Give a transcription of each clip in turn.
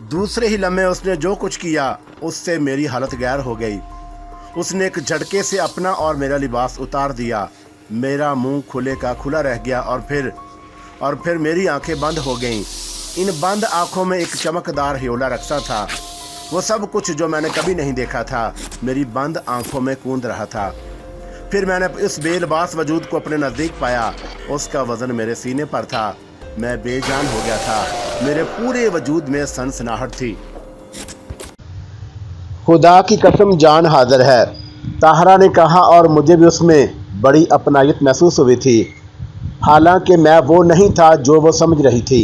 दूसरे ही लम्हे उसने जो कुछ किया उससे मेरी हालत गैर हो गई। उसने एक झटके से अपना और मेरा लिबास उतार दिया। मेरा मुंह खुले का खुला रह गया और फिर मेरी आंखें बंद हो गईं। इन बंद आंखों में एक चमकदार ह्योला रक्शा था। वो सब कुछ जो मैंने कभी नहीं देखा था मेरी बंद आंखों में कूद रहा था। फिर मैंने उस बेलबास वजूद को अपने नज़दीक पाया। उसका वज़न मेरे सीने पर था। मैं बेजान हो गया था। मेरे पूरे वजूद में सनसनाहट थी। खुदा की कसम जान हाजिर है, ताहरा ने कहा, और मुझे भी उसमें बड़ी अपनायत महसूस हुई थी। हालांकि मैं वो नहीं था जो वो समझ रही थी,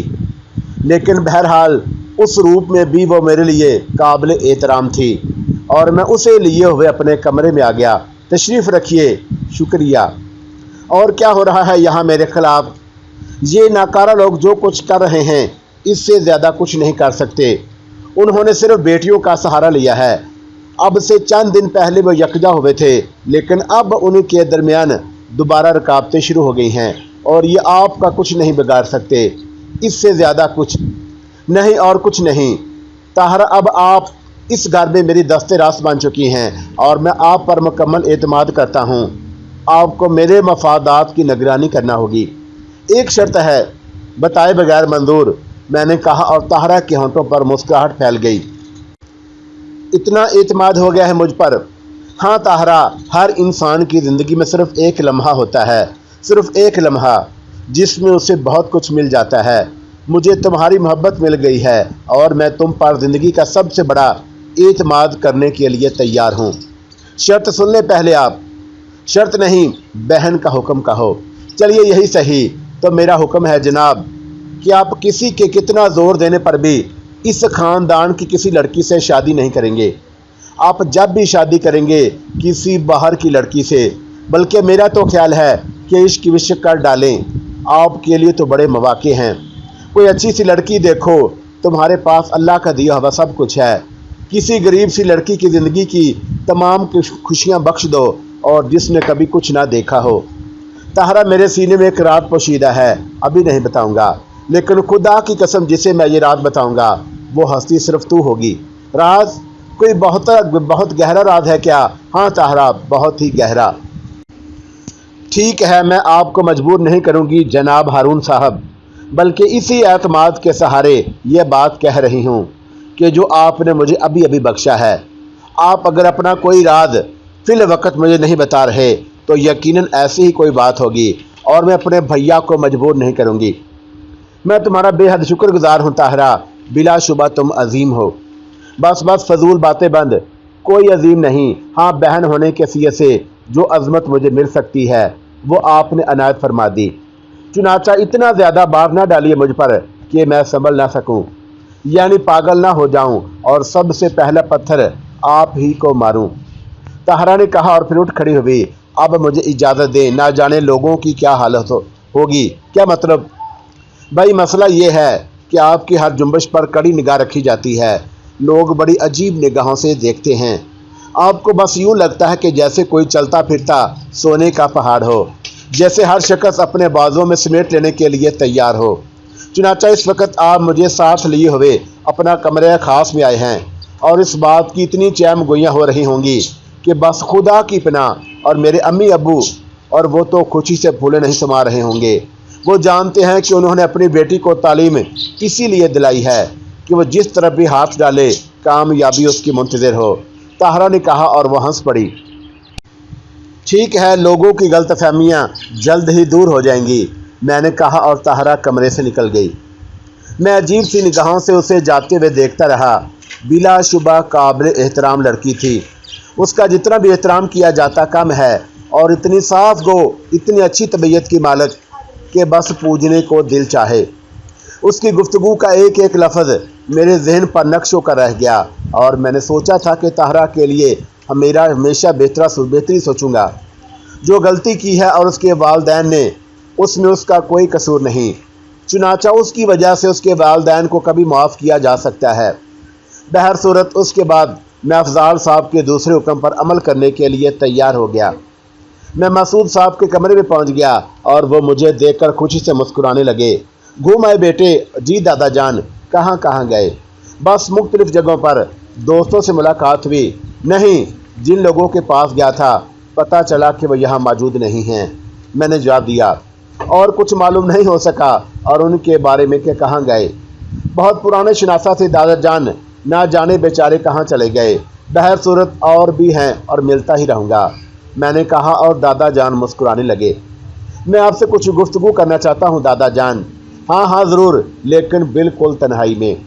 लेकिन बहरहाल उस रूप में भी वो मेरे लिए काबिल एहतराम थी और मैं उसे लिए हुए अपने कमरे में आ गया। तशरीफ़ रखिए। शुक्रिया। और क्या हो रहा है यहाँ मेरे ख़िलाफ़? ये नाकारा लोग जो कुछ कर रहे हैं इससे ज़्यादा कुछ नहीं कर सकते। उन्होंने सिर्फ बेटियों का सहारा लिया है। अब से चंद दिन पहले वो यकजा हुए थे, लेकिन अब उनके दरमियान दोबारा रुकावटें शुरू हो गई हैं और ये आपका कुछ नहीं बिगाड़ सकते। इससे ज़्यादा कुछ नहीं और कुछ नहीं। ताहरा, अब आप इस घर में मेरी दस्ते रास्त बन चुकी हैं और मैं आप पर मुकम्मल एतमाद करता हूँ। आपको मेरे मफादात की निगरानी करना होगी। एक शर्त है, बताए बगैर मंजूर, मैंने कहा, और ताहरा के होंठों पर मुस्कुराहट फैल गई। इतना एतमाद हो गया है मुझ पर? हाँ ताहरा, हर इंसान की ज़िंदगी में सिर्फ़ एक लम्हा होता है, सिर्फ़ एक लम्हा जिसमें उसे बहुत कुछ मिल जाता है। मुझे तुम्हारी मोहब्बत मिल गई है और मैं तुम पर ज़िंदगी का सबसे बड़ा एतमाद करने के लिए तैयार हूँ। शर्त सुन ले पहले आप। शर्त नहीं, बहन का हुक्म कहो। चलिए यही सही तो मेरा हुक्म है जनाब कि आप किसी के कितना ज़ोर देने पर भी इस ख़ानदान की किसी लड़की से शादी नहीं करेंगे। आप जब भी शादी करेंगे किसी बाहर की लड़की से, बल्कि मेरा तो ख्याल है कि इश्क विश्क कर डालें। आपके लिए तो बड़े मौके हैं। कोई अच्छी सी लड़की देखो, तुम्हारे पास अल्लाह का दिया हुआ सब कुछ है। किसी गरीब सी लड़की की ज़िंदगी की तमाम खुशियाँ बख्श दो और जिसने कभी कुछ ना देखा हो। ताहरा, मेरे सीने में एक रात पोशीदा है, अभी नहीं बताऊंगा, लेकिन खुदा की कसम जिसे मैं ये रात बताऊंगा वो हस्ती सिर्फ तू होगी। राज? कोई बहुत गहरा राज है क्या? हाँ ताहरा, बहुत ही गहरा। ठीक है, मैं आपको मजबूर नहीं करूंगी जनाब हारून साहब, बल्कि इसी एतमाद के सहारे ये बात कह रही हूँ कि जो आपने मुझे अभी अभी बख्शा है। आप अगर अपना कोई राज फिल वक्त मुझे नहीं बता रहे तो यकीनन ऐसी ही कोई बात होगी और मैं अपने भैया को मजबूर नहीं करूँगी। मैं तुम्हारा बेहद शुक्रगुजार हूँ ताहरा, बिलाशुबा तुम अजीम हो। बस बस फजूल बातें बंद। कोई अजीम नहीं। हाँ, बहन होने के हैसियत से जो अजमत मुझे मिल सकती है वो आपने अनायत फरमा दी। चुनाचा इतना ज़्यादा बार ना डालिए मुझ पर कि मैं संभल ना सकूं, यानी पागल ना हो जाऊं और सबसे पहला पत्थर आप ही को मारूं। ताहरा ने कहा और फिर उठ खड़ी हुई। अब मुझे इजाज़त दें, ना जाने लोगों की क्या हालत होगी। क्या मतलब? भाई मसला ये है कि आपकी हर जुम्बश पर कड़ी निगाह रखी जाती है। लोग बड़ी अजीब निगाहों से देखते हैं। आपको बस यूँ लगता है कि जैसे कोई चलता फिरता सोने का पहाड़ हो, जैसे हर शख्स अपने बाजों में समेट लेने के लिए तैयार हो। चुनाचा इस वक्त आप मुझे साथ लिए हुए अपना कमरे खास में आए हैं और इस बात की इतनी चैम गोइयाँ हो रही होंगी कि बस खुदा की पनाह और मेरे अम्मी अबू और वो तो खुशी से फूले नहीं समा रहे होंगे। वो जानते हैं कि उन्होंने अपनी बेटी को तालीम इसीलिए दिलाई है कि वो जिस तरफ भी हाथ डाले कामयाबी उसकी मुंतज़िर हो। ताहरा ने कहा और वह हंस पड़ी। ठीक है, लोगों की गलतफहमियाँ जल्द ही दूर हो जाएंगी, मैंने कहा और ताहरा कमरे से निकल गई। मैं अजीब सी निगाहों से उसे जाते हुए देखता रहा। बिलाशुबा काबिल एहतराम लड़की थी। उसका जितना भी एहतराम किया जाता कम है और इतनी साफ गो, इतनी अच्छी तबीयत की मालिक कि बस पूजने को दिल चाहे। उसकी गुफ्तगू का एक एक लफ्ज़ मेरे जहन पर नक्श होकर रह गया और मैंने सोचा था कि ताहरा के लिए मेरा हमेशा बेहतरी सोचूंगा। जो गलती की है और उसके वालदैन ने, उसमें उसका कोई कसूर नहीं। चुनाचा उसकी वजह से उसके वालदैन को कभी माफ़ किया जा सकता है। बहर सूरत उसके बाद मैं अफजाल साहब के दूसरे हुक्म पर अमल करने के लिए तैयार हो गया। मैं मसूद साहब के कमरे में पहुंच गया और वो मुझे देखकर खुशी से मुस्कुराने लगे। घूम आए बेटे? जी दादा जान। कहाँ कहाँ गए? बस मुख्तलिफ जगहों पर दोस्तों से मुलाकात हुई। नहीं, जिन लोगों के पास गया था पता चला कि वो यहाँ मौजूद नहीं हैं। मैंने जवाब दिया। और कुछ मालूम नहीं हो सका और उनके बारे में कि कहाँ गए। बहुत पुराने शनासा थे दादा जान, ना जाने बेचारे कहाँ चले गए। बहर सूरत और भी हैं और मिलता ही रहूँगा, मैंने कहा और दादा जान मुस्कुराने लगे। मैं आपसे कुछ गुफ्तगू करना चाहता हूँ दादा जान। हाँ हाँ ज़रूर, लेकिन बिल्कुल तन्हाई में।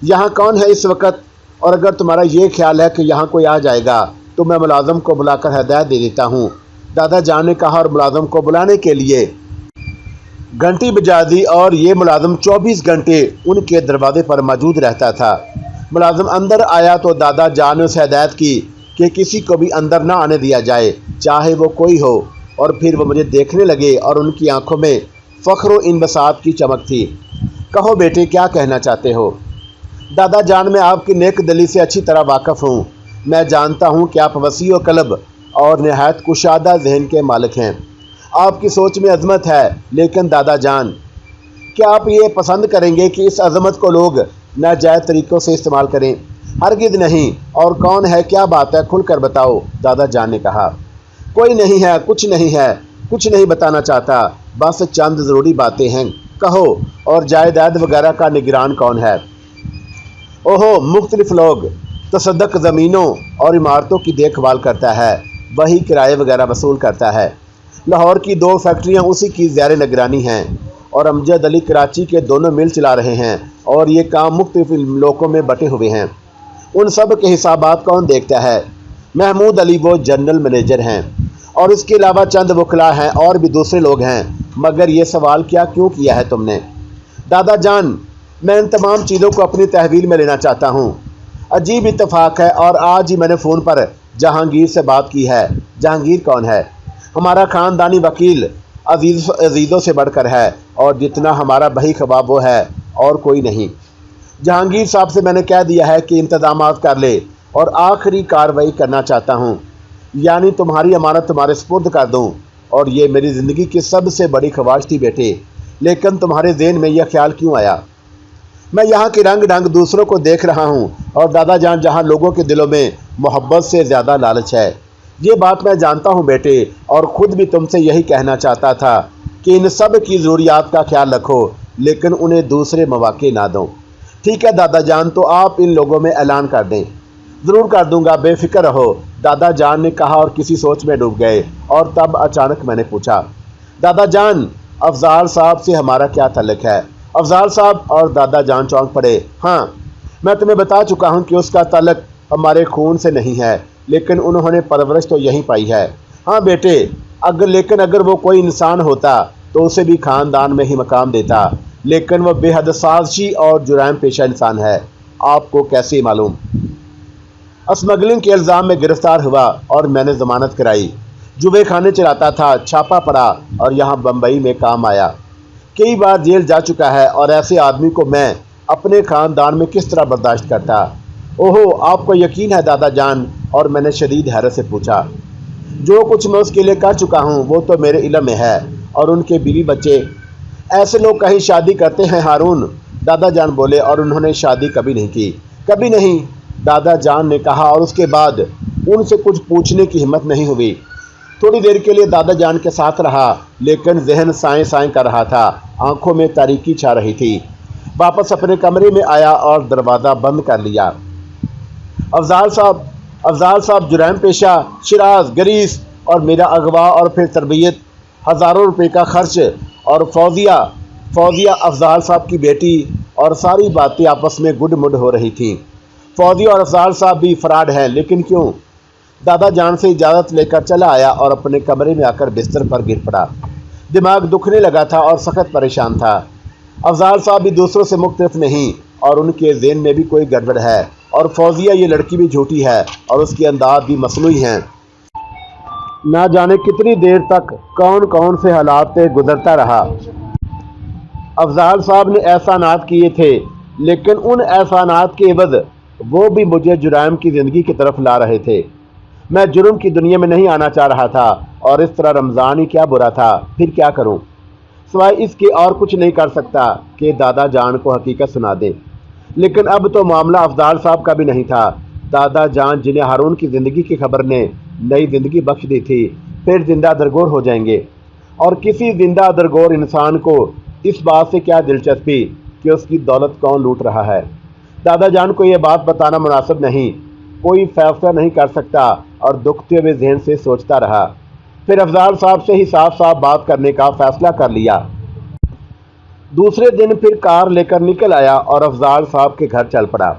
यहाँ कौन है इस वक्त? और अगर तुम्हारा ये ख्याल है कि यहाँ कोई आ जाएगा तो मैं मुलाजम को बुलाकर हदायत दे देता हूँ, दादा जान ने कहा और मुलाजम को बुलाने के लिए घंटी बजा दी और ये मुलाजम 24 घंटे उनके दरवाजे पर मौजूद रहता था। मुलाजम अंदर आया तो दादा जान ने उसे हदायत की कि किसी को भी अंदर ना आने दिया जाए, चाहे वो कोई हो। और फिर वो मुझे देखने लगे और उनकी आंखों में फ़ख्र इनबसात की चमक थी। कहो बेटे, क्या कहना चाहते हो? दादा जान, मैं आपकी नेक दिली से अच्छी तरह वाकिफ़ हूँ। मैं जानता हूँ कि आप वसी व कल्ब और नहायत कुशादा जहन के मालिक हैं। आपकी सोच में अज़मत है, लेकिन दादा जान, क्या आप ये पसंद करेंगे कि इस अज़मत को लोग नाजायज़ तरीक़ों से इस्तेमाल करें? हरगिज़ नहीं। और कौन है, क्या बात है, खुल कर बताओ, दादा जान ने कहा। कोई नहीं है, कुछ नहीं है, कुछ नहीं बताना चाहता, बस चंद ज़रूरी बातें हैं। कहो, और जायदाद वगैरह का निगरान कौन है? ओहो, मुख्तलिफ लोग। तसद्दुक़ ज़मीनों और इमारतों की देखभाल करता है, वही किराए वगैरह वसूल करता है। लाहौर की 2 फैक्ट्रियाँ उसी की ज़ेर निगरानी हैं और अमजद अली कराची के दोनों मिल चला रहे हैं और ये काम मुख्तलिफ लोगों में बटे हुए हैं। उन सब के हिसाबात कौन देखता है? महमूद अली वो जनरल मैनेजर हैं और इसके अलावा चंद वकला हैं और भी दूसरे लोग हैं। मगर ये सवाल क्यों किया है तुमने? दादा जान, मैं इन तमाम चीज़ों को अपनी तहवील में लेना चाहता हूँ। अजीब इत्तेफाक है और आज ही मैंने फ़ोन पर जहांगीर से बात की है। जहांगीर कौन है? हमारा ख़ानदानी वकील, अजीज़ों से बढ़कर है और जितना हमारा बही ख़बाब वो है और कोई नहीं। जहांगीर साहब से मैंने कह दिया है कि इंतज़ामात कर ले और आखिरी कार्रवाई करना चाहता हूँ, यानी तुम्हारी अमानत तुम्हारे सुपुर्द कर दूँ। और ये मेरी ज़िंदगी की सबसे बड़ी ख्वाहिश थी बेटे, लेकिन तुम्हारे ज़हन में यह ख्याल क्यों आया? मैं यहाँ के रंग ढंग दूसरों को देख रहा हूँ और दादा जान, जहाँ लोगों के दिलों में मोहब्बत से ज़्यादा लालच है। ये बात मैं जानता हूँ बेटे, और ख़ुद भी तुमसे यही कहना चाहता था कि इन सब की ज़रूरियात का ख्याल रखो, लेकिन उन्हें दूसरे मौके ना दो। ठीक है दादा जान, तो आप इन लोगों में ऐलान कर दें। ज़रूर कर दूंगा, बेफिक्र रहो, दादा जान ने कहा और किसी सोच में डूब गए। और तब अचानक मैंने पूछा, दादा जान, अफजाल साहब से हमारा क्या ताल्लुक़ है? अफजाल साहब? और दादा जान चौंक पड़े। हाँ, मैं तुम्हें बता चुका हूँ कि उसका ताल्लुक़ हमारे खून से नहीं है, लेकिन उन्होंने परवरिश तो यहीं पाई है। हाँ बेटे, अगर वो कोई इंसान होता तो उसे भी ख़ानदान में ही मकाम देता, लेकिन वह बेहद साजिशी और जुराइम पेशा इंसान है। आपको कैसे मालूम? स्मगलिंग के इल्ज़ाम में गिरफ्तार हुआ और मैंने ज़मानत कराई। जुए खाने चलाता था, छापा पड़ा और यहाँ बम्बई में काम आया। कई बार जेल जा चुका है और ऐसे आदमी को मैं अपने ख़ानदान में किस तरह बर्दाश्त करता? ओहो, आपको यकीन है दादा जान? और मैंने शदीद हैरत से पूछा। जो कुछ मैं उसके लिए कर चुका हूँ वो तो मेरे इल्म में है। और उनके बीवी बच्चे? ऐसे लोग कहीं शादी करते हैं हारून? दादा जान बोले, और उन्होंने शादी कभी नहीं की। कभी नहीं, दादा जान ने कहा, और उसके बाद उनसे कुछ पूछने की हिम्मत नहीं हुई। थोड़ी देर के लिए दादा जान के साथ रहा, लेकिन जहन साएं साएं कर रहा था, आंखों में तारीकी छा रही थी। वापस अपने कमरे में आया और दरवाज़ा बंद कर लिया। अफजाल साहब जुराइम पेशा, शिराज, गरीस और मेरा अगवा और फिर तरबियत, हज़ारों रुपए का खर्च, और फौजिया अफजाल साहब की बेटी, और सारी बातें आपस में गुड मुड हो रही थीं। फौजिया और अफजाल साहब भी फराड हैं, लेकिन क्यों? दादा जान से इजाज़त लेकर चला आया और अपने कमरे में आकर बिस्तर पर गिर पड़ा। दिमाग दुखने लगा था और सख्त परेशान था। अफजाल साहब भी दूसरों से मुख्तलिफ नहीं और उनके ज़हन में भी कोई गड़बड़ है, और फौजिया ये लड़की भी झूठी है और उसके अंदाज भी मसनूई हैं। ना जाने कितनी देर तक कौन कौन से हालात से गुजरता रहा। अफजाल साहब ने एहसानात किए थे, लेकिन उन एहसानात के एवज़ वो भी मुझे जुराइम की ज़िंदगी की तरफ ला रहे थे। मैं जुर्म की दुनिया में नहीं आना चाह रहा था, और इस तरह रमज़ान ही क्या बुरा था। फिर क्या करूं? सिवाय इसके और कुछ नहीं कर सकता कि दादा जान को हकीकत सुना दे। لیکن اب تو معاملہ افضال صاحب کا بھی نہیں تھا۔ دادا جان جنہیں ہارون کی زندگی کی خبر نے نئی زندگی بخش دی تھی، پھر زندہ درگور ہو جائیں گے، اور کسی زندہ درگور انسان کو اس بات سے کیا دلچسپی کہ اس کی دولت کون لوٹ رہا ہے۔ دادا جان کو یہ بات بتانا مناسب نہیں، کوئی فیصلہ نہیں کر سکتا، اور دکھتے ہوئے ذہن سے سوچتا رہا۔ پھر افضال صاحب سے ہی صاف صاف بات کرنے کا فیصلہ کر لیا۔ دوسرے دن پھر کار لے کر نکل آیا اور افضال صاحب کے گھر چل پڑا۔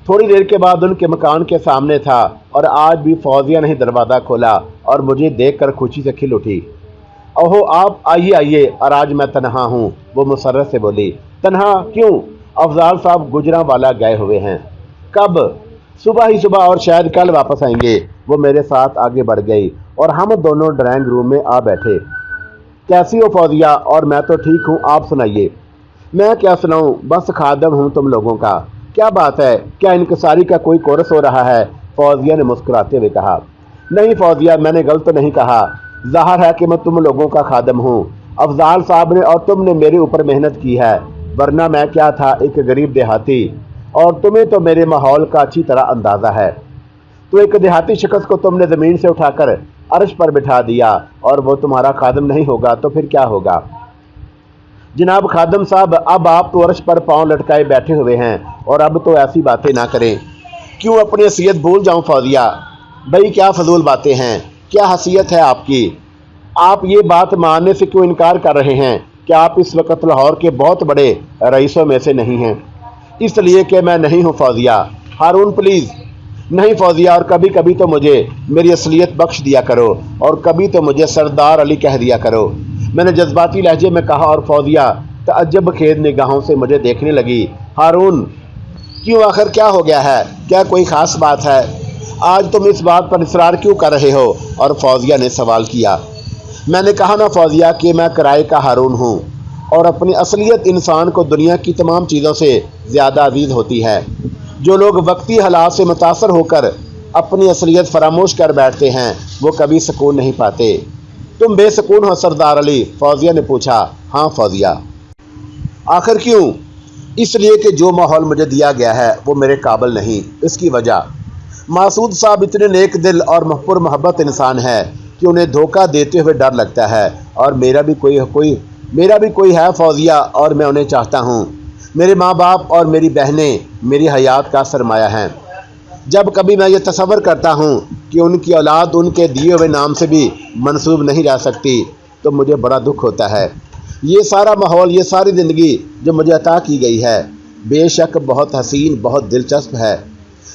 تھوڑی دیر کے بعد ان کے مکان کے سامنے تھا، اور آج بھی فوزیہ نے دروازہ کھولا اور مجھے دیکھ کر خوشی سے کھل اٹھی۔ اوہو آپ آئیے آئیے، اور آج میں تنہا ہوں، وہ مسرت سے بولی۔ تنہا کیوں؟ افضال صاحب گجرانوالا گئے ہوئے ہیں۔ کب؟ صبح ہی صبح، اور شاید کل واپس آئیں گے۔ وہ میرے ساتھ آگے بڑھ گئی اور ہم دونوں ڈرائنگ روم میں آ بیٹھے۔ کیسی ہو فوزیہ؟ اور میں تو ٹھیک ہوں، آپ سنائیے۔ میں کیا سناؤں، بس خادم ہوں تم لوگوں کا۔ کیا بات ہے، کیا انکساری کا کوئی کورس ہو رہا ہے؟ فوزیہ نے مسکراتے ہوئے کہا۔ نہیں فوزیہ، میں نے غلط نہیں کہا، ظاہر ہے کہ میں تم لوگوں کا خادم ہوں۔ افضال صاحب نے اور تم نے میرے اوپر محنت کی ہے، ورنہ میں کیا تھا، ایک غریب دیہاتی، اور تمہیں تو میرے ماحول کا اچھی طرح اندازہ ہے۔ تو ایک دیہاتی شخص کو تم نے زمین سے اٹھا کر عرش پر بٹھا دیا، اور وہ تمہارا خادم نہیں ہوگا تو پھر کیا ہوگا؟ جناب خادم صاحب، اب آپ تو عرش پر پاؤں لٹکائے بیٹھے ہوئے ہیں، اور اب تو ایسی باتیں نہ کریں۔ کیوں اپنی حیثیت بھول جاؤں فوزیہ؟ بھئی کیا فضول باتیں ہیں، کیا حیثیت ہے آپ کی؟ آپ یہ بات ماننے سے کیوں انکار کر رہے ہیں کہ آپ اس وقت لاہور کے بہت بڑے رئیسوں میں سے نہیں ہیں؟ اس لیے کہ میں نہیں ہوں فوزیہ۔ ہارون پلیز۔ نہیں فوزیہ، اور کبھی کبھی تو مجھے میری اصلیت بخش دیا کرو، اور کبھی تو مجھے سردار علی کہہ دیا کرو، میں نے جذباتی لہجے میں کہا، اور فوزیہ تعجب خیز نگاہوں سے مجھے دیکھنے لگی۔ ہارون کیوں، آخر کیا ہو گیا ہے؟ کیا کوئی خاص بات ہے؟ آج تم اس بات پر اصرار کیوں کر رہے ہو؟ اور فوزیہ نے سوال کیا۔ میں نے کہا نا فوزیہ کہ میں کرائے کا ہارون ہوں، اور اپنی اصلیت انسان کو دنیا کی تمام چیزوں سے زیادہ عزیز ہوتی ہے۔ جو لوگ وقتی حالات سے متاثر ہو کر اپنی اصلیت فراموش کر بیٹھتے ہیں، وہ کبھی سکون نہیں پاتے۔ تم بے سکون ہو سردار علی؟ فوزیہ نے پوچھا۔ ہاں فوزیہ۔ آخر کیوں؟ اس لیے کہ جو ماحول مجھے دیا گیا ہے وہ میرے قابل نہیں۔ اس کی وجہ؟ مسعود صاحب اتنے نیک دل اور پر محبت انسان ہے کہ انہیں دھوکہ دیتے ہوئے ڈر لگتا ہے، اور میرا بھی کوئی ہے فوزیہ، اور میں انہیں چاہتا ہوں۔ میرے ماں باپ اور میری بہنیں میری حیات کا سرمایہ ہیں۔ جب کبھی میں یہ تصور کرتا ہوں کہ ان کی اولاد ان کے دیے ہوئے نام سے بھی منسوب نہیں رہ سکتی، تو مجھے بڑا دکھ ہوتا ہے۔ یہ سارا ماحول، یہ ساری زندگی جو مجھے عطا کی گئی ہے، بے شک بہت حسین، بہت دلچسپ ہے،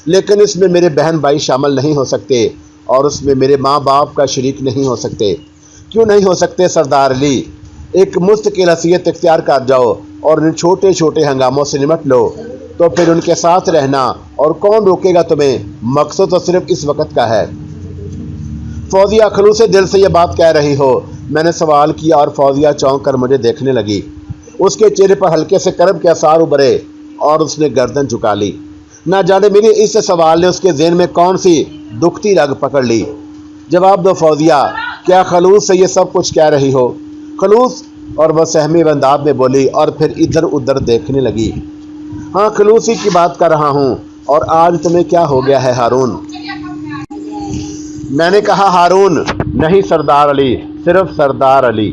لیکن اس میں میرے بہن بھائی شامل نہیں ہو سکتے، اور اس میں میرے ماں باپ کا شریک نہیں ہو سکتے۔ کیوں نہیں ہو سکتے سردار علی؟ ایک مستقل حیثیت اختیار کر جاؤ اور ان چھوٹے چھوٹے ہنگاموں سے نمٹ لو، تو پھر ان کے ساتھ رہنا، اور کون روکے گا تمہیں؟ مقصد تو صرف اس وقت کا ہے۔ فوزیہ خلوص دل سے یہ بات کہہ رہی ہو؟ میں نے سوال کیا، اور فوزیہ چونک کر مجھے دیکھنے لگی۔ اس کے چہرے پر ہلکے سے کرب کے آثار ابھرے، اور اس نے گردن جھکا لی۔ نہ جانے میرے اس سوال نے اس کے ذہن میں کون سی دکھتی رگ پکڑ لی۔ جواب دو فوزیہ، کیا خلوص سے یہ سب کچھ کہہ رہی ہو؟ خلوص؟ اور وہ سہمی انداز میں بولی، اور پھر ادھر ادھر دیکھنے لگی۔ ہاں خلوص ہی کی بات کر رہا ہوں۔ اور آج تمہیں کیا ہو گیا ہے ہارون؟ میں نے کہا ہارون نہیں سردار علی، صرف سردار علی۔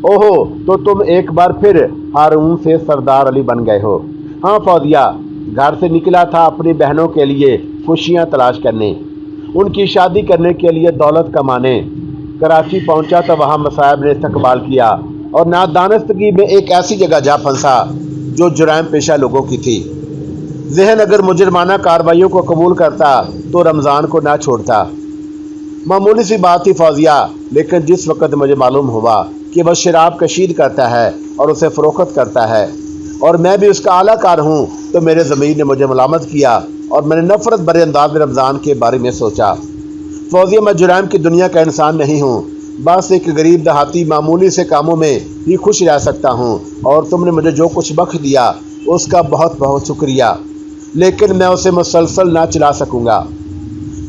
اوہو، تو تم ایک بار پھر ہارون سے سردار علی بن گئے ہو؟ ہاں فوزیہ، گھر سے نکلا تھا اپنی بہنوں کے لیے خوشیاں تلاش کرنے، ان کی شادی کرنے کے لیے دولت کمانے۔ کراچی پہنچا تو وہاں مصائب نے استقبال کیا، اور نادانستگی میں ایک ایسی جگہ جا پھنسا جو جرائم پیشہ لوگوں کی تھی۔ ذہن اگر مجرمانہ کارروائیوں کو قبول کرتا تو رمضان کو نہ چھوڑتا۔ معمولی سی بات تھی فوزیہ، لیکن جس وقت مجھے معلوم ہوا کہ وہ شراب کشید کرتا ہے اور اسے فروخت کرتا ہے، اور میں بھی اس کا اعلیٰ کار ہوں، تو میرے ضمیر نے مجھے ملامت کیا، اور میں نے نفرت بھرے انداز میں رمضان کے بارے میں سوچا۔ فوزیہ، میں جرائم کی دنیا کا انسان نہیں ہوں، بس ایک غریب دیہاتی معمولی سے کاموں میں ہی خوش رہ سکتا ہوں، اور تم نے مجھے جو کچھ بخش دیا اس کا بہت بہت شکریہ، لیکن میں اسے مسلسل نہ چلا سکوں گا۔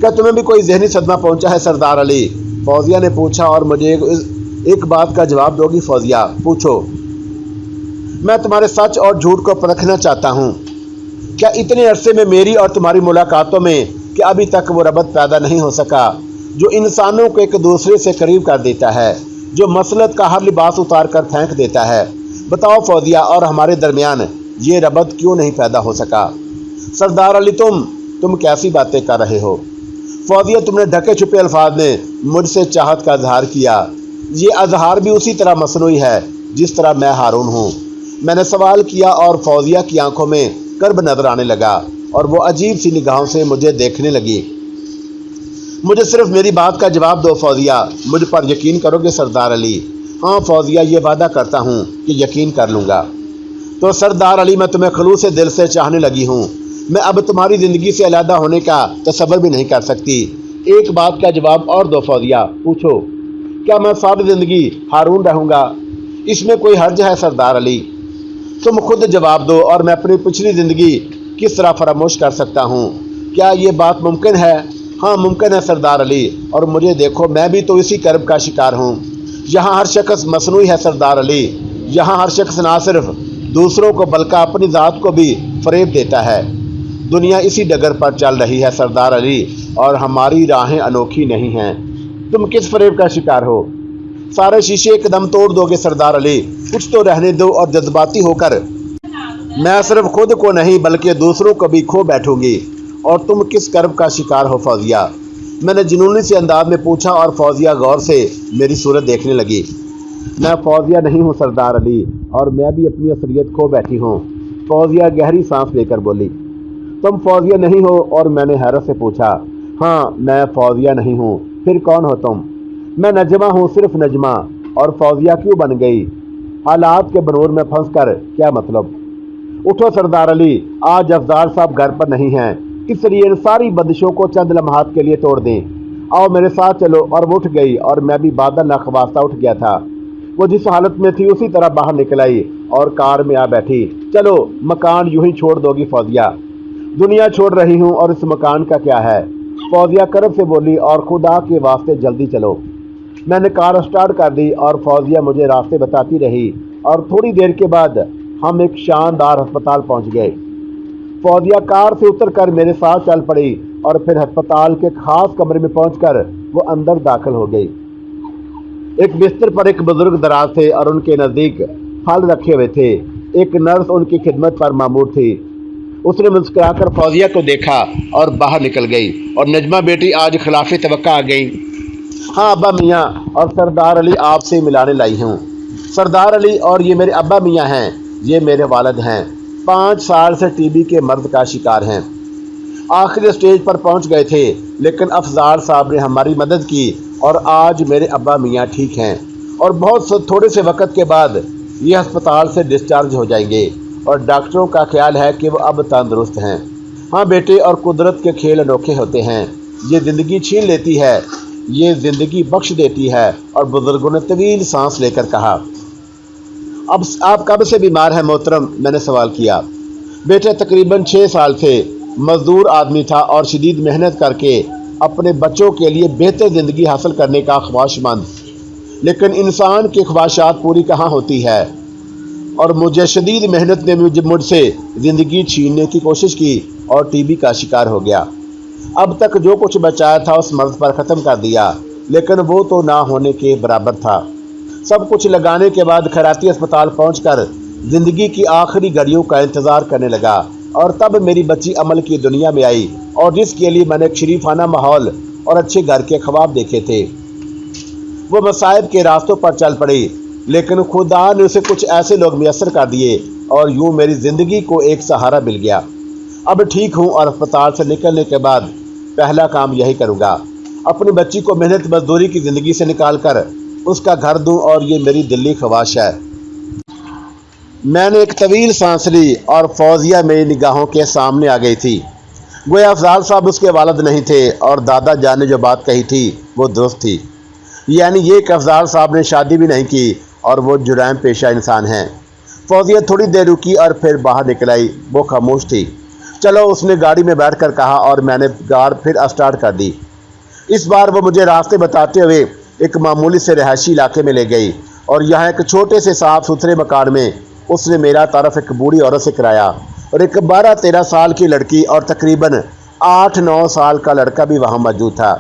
کیا تمہیں بھی کوئی ذہنی صدمہ پہنچا ہے سردار علی؟ فوزیہ نے پوچھا۔ اور مجھے ایک بات کا جواب دو گی فوزیہ؟ پوچھو۔ میں تمہارے سچ اور جھوٹ کو پرکھنا چاہتا ہوں۔ کیا اتنے عرصے میں میری اور تمہاری ملاقاتوں میں کہ ابھی تک وہ ربط پیدا نہیں ہو سکا جو انسانوں کو ایک دوسرے سے قریب کر دیتا ہے، جو مسلط کا ہر لباس اتار کر پھینک دیتا ہے؟ بتاؤ فوزیہ، اور ہمارے درمیان یہ ربط کیوں نہیں پیدا ہو سکا؟ سردار علی، تم کیسی باتیں کر رہے ہو؟ فوزیہ، تم نے ڈھکے چھپے الفاظ میں مجھ سے چاہت کا اظہار کیا۔ یہ اظہار بھی اسی طرح مصنوعی ہے جس طرح میں ہارون ہوں۔ میں نے سوال کیا اور فوزیہ کی آنکھوں میں کرب نظر آنے لگا اور وہ عجیب سی نگاہوں سے مجھے دیکھنے لگی۔ مجھے صرف میری بات کا جواب دو فوزیہ، مجھ پر یقین کرو گے سردار علی؟ ہاں فوزیہ، یہ وعدہ کرتا ہوں کہ یقین کر لوں گا۔ تو سردار علی، میں تمہیں خلوص دل سے چاہنے لگی ہوں۔ میں اب تمہاری زندگی سے علیحدہ ہونے کا تصور بھی نہیں کر سکتی۔ ایک بات کا جواب اور دو فوزیہ، پوچھو، کیا میں ساری زندگی ہارون رہوں گا؟ اس میں کوئی حرج ہے سردار علی؟ تم خود جواب دو، اور میں اپنی پچھلی زندگی کس طرح فراموش کر سکتا ہوں؟ کیا یہ بات ممکن ہے؟ ہاں ممکن ہے سردار علی، اور مجھے دیکھو، میں بھی تو اسی کرب کا شکار ہوں۔ یہاں ہر شخص مصنوعی ہے سردار علی۔ یہاں ہر شخص نہ صرف دوسروں کو بلکہ اپنی ذات کو بھی فریب دیتا ہے۔ دنیا اسی ڈگر پر چل رہی ہے سردار علی، اور ہماری راہیں انوکھی نہیں ہیں۔ تم کس فریب کا شکار ہو؟ سارے شیشے ایک دم توڑ دو گے سردار علی؟ کچھ تو رہنے دو اور جذباتی ہو کر میں صرف خود کو نہیں بلکہ دوسروں کو بھی کھو بیٹھوں گی۔ اور تم کس کرب کا شکار ہو فوزیہ؟ میں نے جنونی سے انداز میں پوچھا اور فوزیہ غور سے میری صورت دیکھنے لگی۔ میں فوزیہ نہیں ہوں سردار علی، اور میں بھی اپنی اصلیت کھو بیٹھی ہوں۔ فوزیہ گہری سانس لے کر بولی۔ تم فوزیہ نہیں ہو؟ اور میں نے حیرت سے پوچھا۔ ہاں میں فوزیہ نہیں ہوں، پھر کون ہو تم؟ میں نجمہ ہوں، صرف نجمہ۔ اور فوزیہ کیوں بن گئی؟ حالات کے بنور میں پھنس کر کیا مطلب؟ اٹھو سردار علی، آج افضال صاحب گھر پر نہیں ہیں، اس لیے ان ساری بندشوں کو چند لمحات کے لیے توڑ دیں۔ آؤ میرے ساتھ چلو۔ اور وہ اٹھ گئی، اور میں بھی بادل ناخواستہ اٹھ گیا تھا۔ وہ جس حالت میں تھی اسی طرح باہر نکل آئی اور کار میں آ بیٹھی۔ چلو، مکان یوں ہی چھوڑ دو گی فوزیہ؟ دنیا چھوڑ رہی ہوں، اور اس مکان کا کیا ہے؟ فوزیہ کرب سے بولی، اور خدا کے واسطے جلدی چلو۔ میں نے کار اسٹارٹ کر دی اور فوزیہ مجھے راستے بتاتی رہی، اور تھوڑی دیر کے بعد ہم ایک شاندار ہسپتال پہنچ گئے۔ فوزیہ کار سے اتر کر میرے ساتھ چل پڑی، اور پھر ہسپتال کے خاص کمرے میں پہنچ کر وہ اندر داخل ہو گئی۔ ایک بستر پر ایک بزرگ دراز تھے اور ان کے نزدیک پھل رکھے ہوئے تھے۔ ایک نرس ان کی خدمت پر مامور تھی۔ اس نے مسکرا کر فوزیہ کو دیکھا اور باہر نکل گئی۔ اور نجمہ بیٹی، آج خلاف توقع آ گئی؟ ہاں ابا میاں، اور سردار علی آپ سے ملانے لائی ہوں۔ سردار علی، اور یہ میرے ابا میاں ہیں، یہ میرے والد ہیں، 5 سال سے ٹی بی کے مرض کا شکار ہیں۔ آخری اسٹیج پر پہنچ گئے تھے، لیکن افضال صاحب نے ہماری مدد کی اور آج میرے ابا میاں ٹھیک ہیں، اور بہت تھوڑے سے وقت کے بعد یہ ہسپتال سے ڈسچارج ہو جائیں گے، اور ڈاکٹروں کا خیال ہے کہ وہ اب تندرست ہیں۔ ہاں بیٹے، اور قدرت کے کھیل انوکھے ہوتے ہیں۔ یہ زندگی چھین لیتی ہے، یہ زندگی بخش دیتی ہے۔ اور بزرگوں نے طویل سانس لے کر کہا۔ اب آپ کب سے بیمار ہیں محترم؟ میں نے سوال کیا۔ بیٹے تقریباً 6 سال سے۔ مزدور آدمی تھا اور شدید محنت کر کے اپنے بچوں کے لیے بہتر زندگی حاصل کرنے کا خواہش مند، لیکن انسان کی خواہشات پوری کہاں ہوتی ہے، اور مجھے شدید محنت نے مجھ سے زندگی چھیننے کی کوشش کی اور ٹی بی کا شکار ہو گیا۔ اب تک جو کچھ بچایا تھا اس مرض پر ختم کر دیا، لیکن وہ تو نہ ہونے کے برابر تھا۔ سب کچھ لگانے کے بعد خیراتی اسپتال پہنچ کر زندگی کی آخری گھڑیوں کا انتظار کرنے لگا، اور تب میری بچی عمل کی دنیا میں آئی، اور جس کے لیے میں نے ایک شریفانہ ماحول اور اچھے گھر کے خواب دیکھے تھے۔ وہ مصائب کے راستوں پر چل پڑی، لیکن خدا نے اسے کچھ ایسے لوگ میسر کر دیے، اور یوں میری زندگی کو ایک سہارا مل گیا۔ اب ٹھیک ہوں، اور اسپتال سے نکلنے کے بعد پہلا کام یہی کروں گا، اپنی بچی کو محنت مزدوری کی زندگی سے نکال کر اس کا گھر دوں، اور یہ میری دلی خواہش ہے۔ میں نے ایک طویل سانس لی، اور فوزیہ میری نگاہوں کے سامنے آ گئی تھی۔ گویا افضال صاحب اس کے والد نہیں تھے، اور دادا جان نے جو بات کہی تھی وہ درست تھی، یعنی یہ کہ افضال صاحب نے شادی بھی نہیں کی، اور وہ جرائم پیشہ انسان ہیں۔ فوزیہ تھوڑی دیر رکی اور پھر باہر نکل آئی۔ وہ خاموش تھی۔ چلو، اس نے گاڑی میں بیٹھ کر کہا، اور میں نے کار پھر اسٹارٹ کر دی۔ اس بار وہ مجھے راستے بتاتے ہوئے ایک معمولی سے رہائشی علاقے میں لے گئی، اور یہاں ایک چھوٹے سے صاف ستھرے مکان میں اس نے میرا تعارف ایک بوڑھی عورت سے کرایا और एक 12-13 साल की लड़की और तकरीबन 8-9 साल का लड़का भी वहाँ मौजूद था।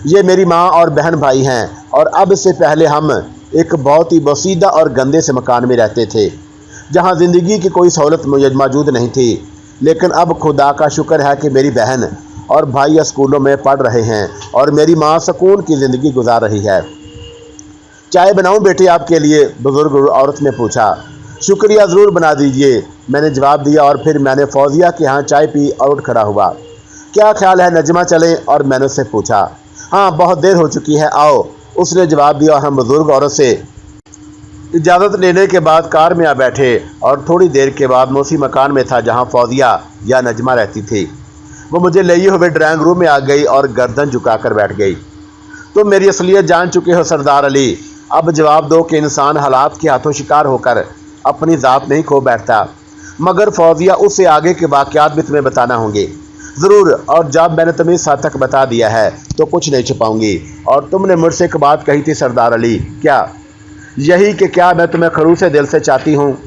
ये मेरी माँ और बहन भाई हैं और अब से पहले हम एक बहुत ही बसीदा और गंदे से मकान में रहते थे जहाँ ज़िंदगी की कोई सहूलत मौजूद नहीं थी। लेकिन अब खुदा का शुक्र है कि मेरी बहन और भाई स्कूलों में पढ़ रहे हैं और मेरी माँ सुकून की ज़िंदगी गुजार रही है। चाय बनाऊं बेटे आपके लिए? बुजुर्ग औरत ने पूछा। शुक्रिया, ज़रूर बना दीजिए, मैंने जवाब दिया और फिर मैंने फौजिया के यहाँ चाय पी और उठ खड़ा हुआ। क्या ख्याल है नजमा चलें? और मैंने उससे पूछा। हाँ, बहुत देर हो चुकी है, आओ, उसने जवाब दिया और हम बुजुर्ग औरत से इजाज़त लेने के बाद कार में आ बैठे और थोड़ी देर के बाद मैं उसी मकान में था जहाँ फौजिया या नजमा रहती थी। वो मुझे लिए हुए ड्राइंग रूम में आ गई और गर्दन झुकाकर बैठ गई। तुम मेरी असलियत जान चुके हो सरदार अली, अब जवाब दो कि इंसान हालात के हाथों शिकार होकर अपनी ज़ात नहीं खो बैठता। मगर फौजिया, उससे आगे के वाक़यात भी तुम्हें बताना होंगे। ज़रूर, और जब मैंने तुम्हें इस हद तक बता दिया है तो कुछ नहीं छुपाऊंगी। और तुमने मुझसे एक बात कही थी सरदार अली, क्या? यही कि क्या मैं तुम्हें खड़ूसे दिल से चाहती हूँ।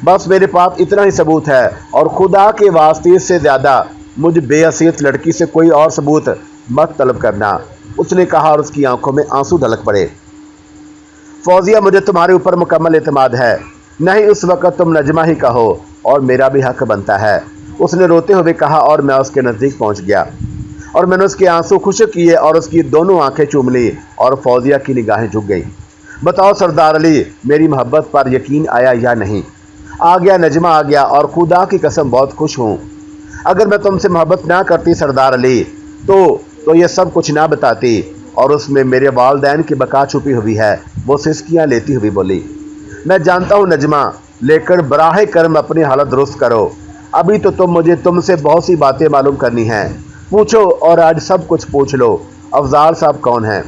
बस मेरे पास इतना ही सबूत है और खुदा के वास्ते इससे ज़्यादा मुझ बेहसीत लड़की से कोई और सबूत मत तलब करना, उसने कहा और उसकी आंखों में आंसू ढलक पड़े। फौजिया, मुझे तुम्हारे ऊपर मुकम्मल एतमाद है। नहीं, उस वक़्त तुम नजमा ही कहो और मेरा भी हक बनता है, उसने रोते हुए कहा और मैं उसके नज़दीक पहुंच गया और मैंने उसके आंसू खुश्क किए और उसकी दोनों आंखें चूम ली और फौजिया की निगाहें झुक गईं। बताओ सरदार अली, मेरी मोहब्बत पर यकीन आया या नहीं? आ गया नजमा, आ गया, और खुदा की कसम बहुत खुश हूँ। अगर मैं तुमसे मोहब्बत ना करती सरदार अली तो ये सब कुछ ना बताती। और उसमें मेरे वालदैन की बका छुपी हुई है, वो सिसकियाँ लेती हुई बोली। मैं जानता हूँ नजमा, लेकर बराह करम अपनी हालत दुरुस्त करो। अभी तो तुमसे बहुत सी बातें मालूम करनी हैं। पूछो, और आज सब कुछ पूछ लो। अफजाल साहब कौन है?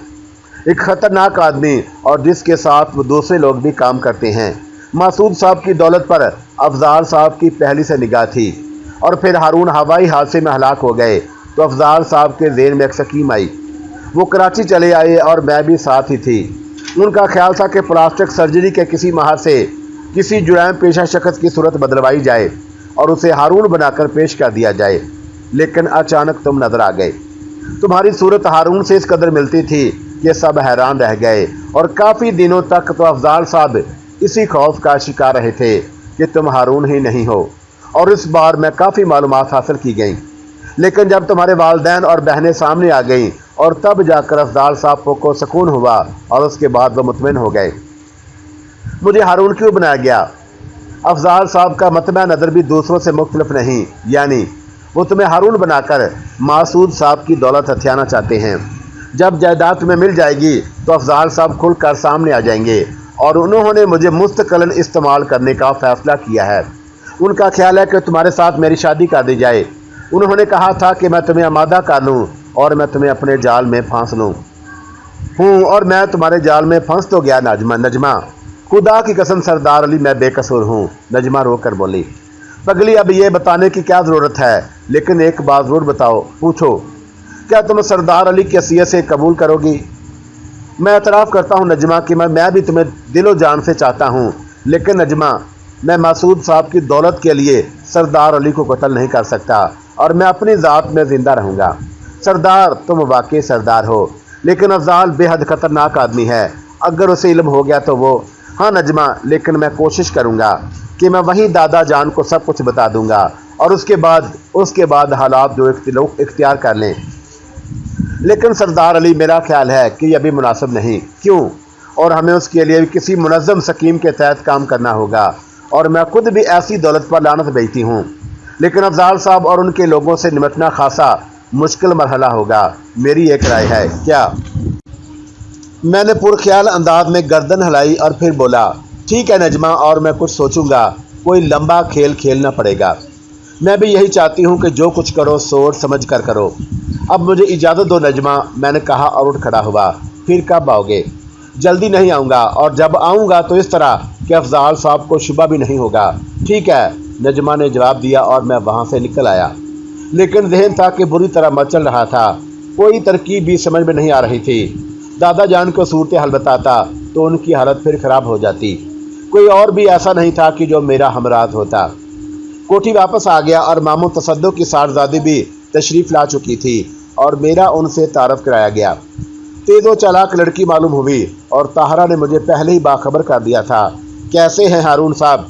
एक ख़तरनाक आदमी और जिसके साथ वो दूसरे लोग भी काम करते हैं। मासूद साहब की दौलत पर अफजाल साहब की पहली से निगाह थी और फिर हारून हवाई हादसे में हलाक हो गए तो अफजाल साहब के ज़हन में एक स्कीम आई। वो कराची चले आए और मैं भी साथ ही थी। उनका ख्याल था कि प्लास्टिक सर्जरी के किसी माहिर से किसी जुर्म पेशा शख्स की सूरत बदलवाई जाए और उसे हारून बनाकर पेश कर दिया जाए। लेकिन अचानक तुम नजर आ गए। तुम्हारी सूरत हारून से इस कदर मिलती थी कि सब हैरान रह गए और काफ़ी दिनों तक तो अफजाल साहब इसी खौफ का शिकार रहे थे कि तुम हारून ही नहीं हो। और इस बार मैं काफ़ी मालूमात हासिल की गई, लेकिन जब तुम्हारे वालदैन और बहनें सामने आ गईं और तब जाकर अफजाल साहब को सुकून हुआ और उसके बाद वो मुतमिन हो गए। मुझे हारून क्यों बनाया गया? अफजाल साहब का मतबा नज़र भी दूसरों से मुख्तलिफ नहीं, यानी वो तुम्हें हारून बनाकर मासूद साहब की दौलत हथियाना चाहते हैं। जब जायदाद तुम्हें मिल जाएगी तो अफजाल साहब खुलकर सामने आ जाएंगे और उन्होंने मुझे मुस्तकिलन इस्तेमाल करने का फ़ैसला किया है। उनका ख्याल है कि तुम्हारे साथ मेरी शादी कर दी जाए। उन्होंने कहा था कि मैं तुम्हें आमादा कर लूँ और मैं तुम्हें अपने जाल में फांस लूँ। और मैं तुम्हारे जाल में फंस तो गया नजमा, खुदा की कसम सरदार अली, मैं बेकसूर हूँ। नजमा रो कर बोली। पगली, अब ये बताने की क्या ज़रूरत है, लेकिन एक बात ज़रूर बताओ। पूछो, क्या तुम सरदार अली की हैसियत से कबूल करोगी? मैं एतराफ़ करता हूँ नजमा कि मैं भी तुम्हें दिलो जान से चाहता हूँ, लेकिन नजमा, मैं मासूद साहब की दौलत के लिए सरदार अली को कत्ल नहीं कर सकता और मैं अपनी ज़ात में ज़िंदा रहूँगा। सरदार, तुम वाकई सरदार हो, लेकिन अफजाल बेहद ख़तरनाक आदमी है। अगर उसे इल्म हो गया तो वो। हाँ नजमा, लेकिन मैं कोशिश करूँगा कि मैं वहीं दादा जान को सब कुछ बता दूँगा और उसके बाद हालात जो इख्तियार कर लें। लेकिन सरदार अली, मेरा ख्याल है कि यह अभी मुनासिब नहीं। क्यों? और हमें उसके लिए किसी मुनज़्ज़म स्कीम के तहत काम करना होगा और मैं खुद भी ऐसी दौलत पर लानत भेजती हूँ। लेकिन अफजाल साहब और उनके लोगों से निपटना खासा मुश्किल मरहला होगा। मेरी एक राय है। क्या? मैंने पुरख्याल अंदाज में गर्दन हिलाई और फिर बोला, ठीक है नजमा, और मैं कुछ सोचूंगा। कोई लंबा खेल खेलना पड़ेगा। मैं भी यही चाहती हूँ कि जो कुछ करो सोच समझ कर करो। अब मुझे इजाज़त दो नजमा, मैंने कहा और उठ खड़ा हुआ। फिर कब आओगे? जल्दी नहीं आऊँगा, और जब आऊँगा तो इस तरह कि अफजाल साहब को शुबा भी नहीं होगा। ठीक है, नजमा ने जवाब दिया और मैं वहाँ से निकल आया। लेकिन जहन था कि बुरी तरह मचल रहा था। कोई तरकीब भी समझ में नहीं आ रही थी। दादा जान को सूरत हाल बताता तो उनकी हालत फिर ख़राब हो जाती। कोई और भी ऐसा नहीं था कि जो मेरा हमराज होता। कोठी वापस आ गया और मामू तसद्दुक की साहबजादी भी तशरीफ़ ला चुकी थी और मेरा उनसे तारफ़ कराया गया। तेज़ व चालाक लड़की मालूम हुई और ताहरा ने मुझे पहले ही बाखबर कर दिया था। कैसे हैं हारून साहब?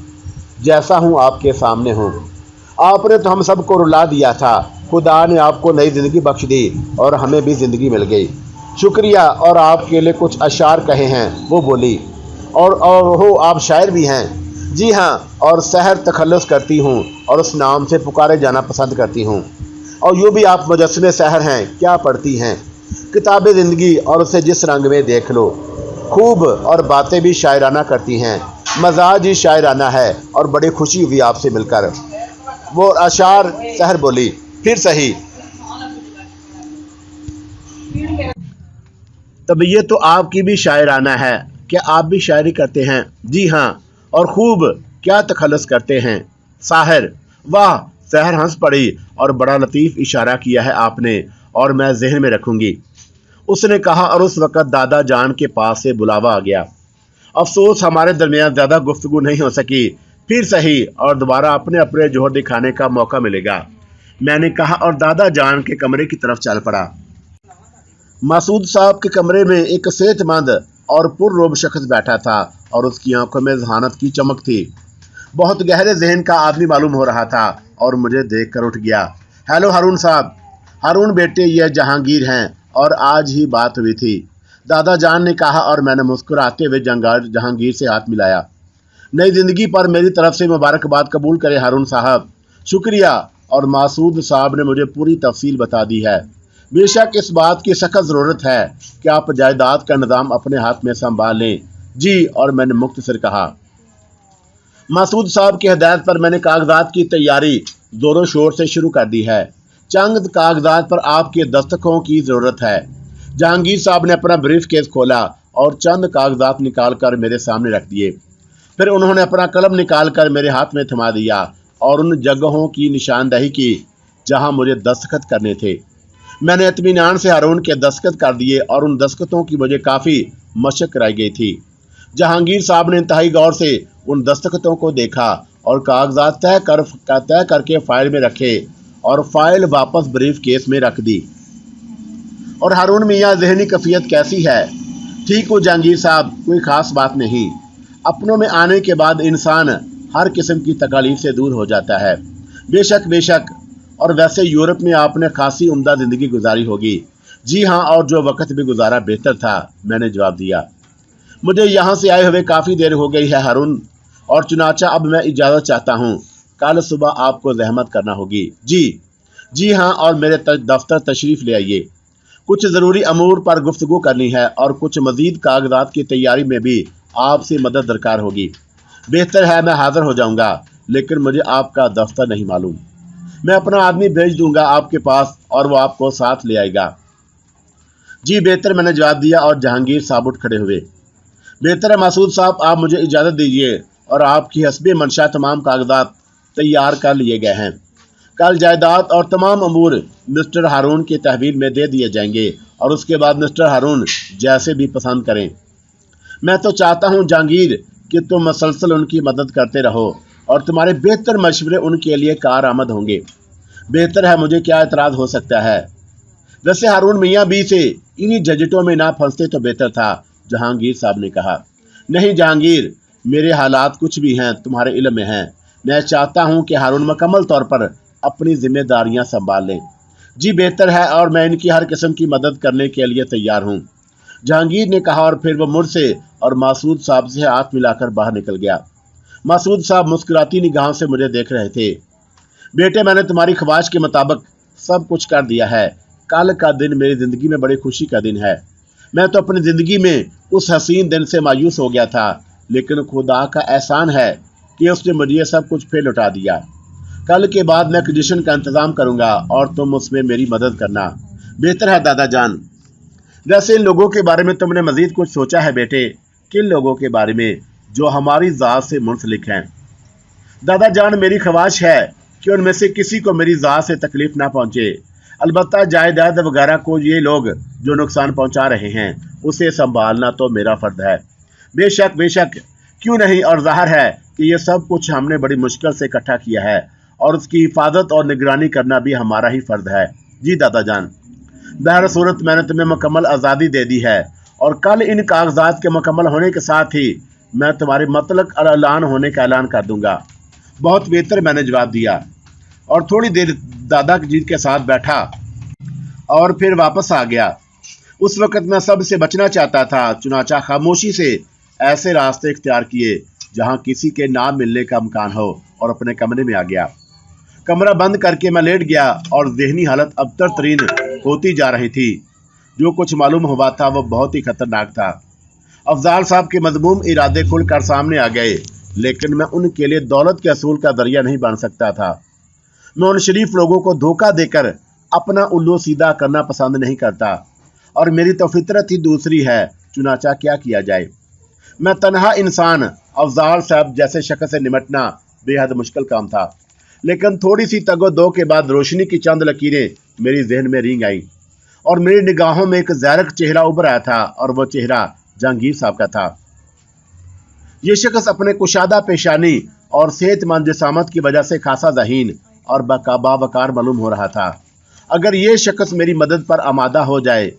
जैसा हूँ आपके सामने हूँ। आपने तो हम सबको रुला दिया था, खुदा ने आपको नई ज़िंदगी बख्श दी और हमें भी ज़िंदगी मिल गई। शुक्रिया। और आपके लिए कुछ अशार कहे हैं, वो बोली। और हो, आप शायर भी हैं? जी हाँ, और सहर तखल्लुस करती हूँ और उस नाम से पुकारे जाना पसंद करती हूँ। और यूँ भी आप मुजस्समे सहर हैं। क्या पढ़ती हैं? किताब ज़िंदगी, और उसे जिस रंग में देख लो। खूब, और बातें भी शायराना करती हैं, मजाज ही शायराना है और बड़ी खुशी हुई आपसे मिलकर। वो अशार सहर बोली। फिर सही, तबीयत तो आपकी भी शायराना है। क्या आप भी शायरी करते हैं? जी हाँ, और खूब। क्या तखल्लुस करते हैं? साहिर। वाह! सहर हंस पड़ी और बड़ा लतीफ़ इशारा किया है आपने, और मैं जहन में रखूंगी, उसने कहा। और उस वक़्त दादा जान के पास से बुलावा आ गया। अफसोस हमारे दरमियान ज़्यादा गुफ्तगू नहीं हो सकी। फिर सही, और दोबारा अपने अपने जोहर दिखाने का मौका मिलेगा, मैंने कहा, और दादा जान के कमरे की तरफ चल पड़ा। मासूद साहब के कमरे में एक सेहतमंद और पुररोब शख्स बैठा था और उसकी आंखों में जहानत की चमक थी। बहुत गहरे जहन का आदमी मालूम हो रहा था और मुझे देखकर उठ गया। हेलो हारून साहब। हारून बेटे, ये जहांगीर हैं और आज ही बात हुई थी, दादा जान ने कहा, और मैंने मुस्कुराते हुए जहांगीर से हाथ मिलाया। नई ज़िंदगी पर मेरी तरफ से मुबारकबाद कबूल करें हारून साहब। शुक्रिया। और मासूद साहब ने मुझे पूरी तफसील बता दी है। बेशक इस बात की सख्त ज़रूरत है कि आप जायदाद का निज़ाम अपने हाथ में संभाल लें। जी, और मैंने मुख्तसर कहा। मासूद साहब की हिदायत पर मैंने कागजात की तैयारी ज़ोरों शोर से शुरू कर दी है। चंद कागजात पर आपके दस्तखतों की ज़रूरत है। जहांगीर साहब ने अपना ब्रीफ केस खोला और चंद कागजात निकाल कर मेरे सामने रख दिए। फिर उन्होंने अपना कलम निकाल कर मेरे हाथ में थमा दिया और उन जगहों की निशानदही की जहां मुझे दस्तखत करने थे। मैंने इत्मीनान से हारून के दस्तखत कर दिए और उन दस्तखतों की मुझे काफ़ी मशक कराई गई थी। जहांगीर साहब ने इंतहाई गौर से उन दस्तखतों को देखा और कागजात तय करके फाइल में रखे और फाइल वापस ब्रीफ केस में रख दी। और हारून मियाँ, ज़हनी कैफियत कैसी है? ठीक हूँ जहांगीर साहब, कोई ख़ास बात नहीं। अपनों में आने के बाद इंसान हर किस्म की तकालीफ से दूर हो जाता है। बेशक बेशक। और वैसे यूरोप में आपने खासी उम्दा ज़िंदगी गुजारी होगी। जी हाँ, और जो वक़्त भी गुजारा बेहतर था, मैंने जवाब दिया। मुझे यहाँ से आए हुए काफ़ी देर हो गई है हारून, और चुनाचा अब मैं इजाज़त चाहता हूँ। कल सुबह आपको ज़हमत करना होगी। जी हाँ, और मेरे दफ्तर तशरीफ़ ले आइए। कुछ ज़रूरी अमूर पर गुफ्तगू करनी है और कुछ मज़ीद कागजात की तैयारी में भी आपसे मदद दरकार होगी। बेहतर है मैं हाज़िर हो जाऊँगा, लेकिन मुझे आपका दफ्तर नहीं मालूम। मैं अपना आदमी भेज दूंगा आपके पास और वो आपको साथ ले आएगा। जी बेहतर, मैंने जवाब दिया और जहांगीर साहब उठ खड़े हुए। बेहतर है मासूद साहब, आप मुझे इजाज़त दीजिए, और आपकी हस्बे मंशा तमाम कागजात तैयार कर लिए गए हैं। कल जायदाद और तमाम अमूर मिस्टर हारून के तहवील में दे दिए जाएंगे और उसके बाद मिस्टर हारून जैसे भी पसंद करें। मैं तो चाहता हूँ जहांगीर कि तुम मसलसल उनकी मदद करते रहो और तुम्हारे बेहतर मशवरे उनके लिए कारआमद होंगे। बेहतर है, मुझे क्या एतराज़ हो सकता है? वैसे हारून मियाँ भी से इन्हीं झंझटों में ना फंसते तो बेहतर था, जहांगीर साहब ने कहा। नहीं जहांगीर, मेरे हालात कुछ भी हैं तुम्हारे इल्म में हैं। मैं चाहता हूँ कि हारून मुकम्मल तौर पर अपनी जिम्मेदारियाँ संभाल लें। जी बेहतर है, और मैं इनकी हर किस्म की मदद करने के लिए तैयार हूँ, जहांगीर ने कहा। और फिर वो मुझसे और मासूद साहब से हाथ मिलाकर बाहर निकल गया। मासूद साहब मुस्कुराती निगाहों से मुझे देख रहे थे। बेटे, मैंने तुम्हारी ख्वाहिश के मुताबिक सब कुछ कर दिया है। कल का दिन मेरी ज़िंदगी में बड़ी खुशी का दिन है। मैं तो अपनी ज़िंदगी में उस हसीन दिन से मायूस हो गया था, लेकिन खुदा का एहसान है कि उसने मुझे सब कुछ फिर लौटा दिया। कल के बाद मैं एक जश्न का इंतज़ाम करूँगा और तुम उसमें मेरी मदद करना। बेहतर है दादा जान। वैसे इन लोगों के बारे में तुमने मज़ीद कुछ सोचा है बेटे? किन लोगों के बारे में? जो हमारी ज़ात से मुंसलिक हैं। दादा जान, मेरी ख्वाहिश है कि उनमें से किसी को मेरी ज़ात से तकलीफ़ ना पहुँचे। अलबत्ता जायदाद वगैरह को ये लोग जो नुकसान पहुँचा रहे हैं, उसे संभालना तो मेरा फ़र्ज़ है। बेशक बेशक, क्यों नहीं, और ज़ाहिर है कि ये सब कुछ हमने बड़ी मुश्किल से इकट्ठा किया है اور اس کی حفاظت اور نگرانی کرنا بھی ہمارا ہی فرض ہے۔ جی دادا جان، بہر صورت میں نے تمہیں مکمل آزادی دے دی ہے، اور کل ان کاغذات کے مکمل ہونے کے ساتھ ہی میں تمہاری مطلق اعلان ہونے کا اعلان کر دوں گا۔ بہت بہتر، میں نے جواب دیا، اور تھوڑی دیر دادا جی کے ساتھ بیٹھا اور پھر واپس آ گیا۔ اس وقت میں سب سے بچنا چاہتا تھا، چنانچہ خاموشی سے ایسے راستے اختیار کیے جہاں کسی کے نہ ملنے کا امکان ہو، اور اپنے کمرے میں آ گیا۔ کمرہ بند کر کے میں لیٹ گیا، اور ذہنی حالت ابتر ترین ہوتی جا رہی تھی۔ جو کچھ معلوم ہوا تھا وہ بہت ہی خطرناک تھا۔ افضال صاحب کے مذموم ارادے کھل کر سامنے آ گئے، لیکن میں ان کے لیے دولت کے اصول کا ذریعہ نہیں بن سکتا تھا۔ میں ان شریف لوگوں کو دھوکہ دے کر اپنا الو سیدھا کرنا پسند نہیں کرتا، اور میری تو فطرت ہی دوسری ہے، چنانچہ کیا کیا جائے۔ میں تنہا انسان افضال صاحب جیسے شخص سے نمٹنا بے حد مشکل کام تھا، لیکن تھوڑی سی تگ و دو کے بعد روشنی کی چند لکیریں میری ذہن میں رینگ آئیں، اور میری نگاہوں میں ایک زیرک چہرہ ابھر آیا تھا، اور وہ چہرہ جہانگیر صاحب کا تھا۔ یہ شخص اپنے کشادہ پیشانی اور صحت مند جسامت کی وجہ سے خاصا ذہین اور باوقار معلوم ہو رہا تھا۔ اگر یہ شخص میری مدد پر آمادہ ہو جائے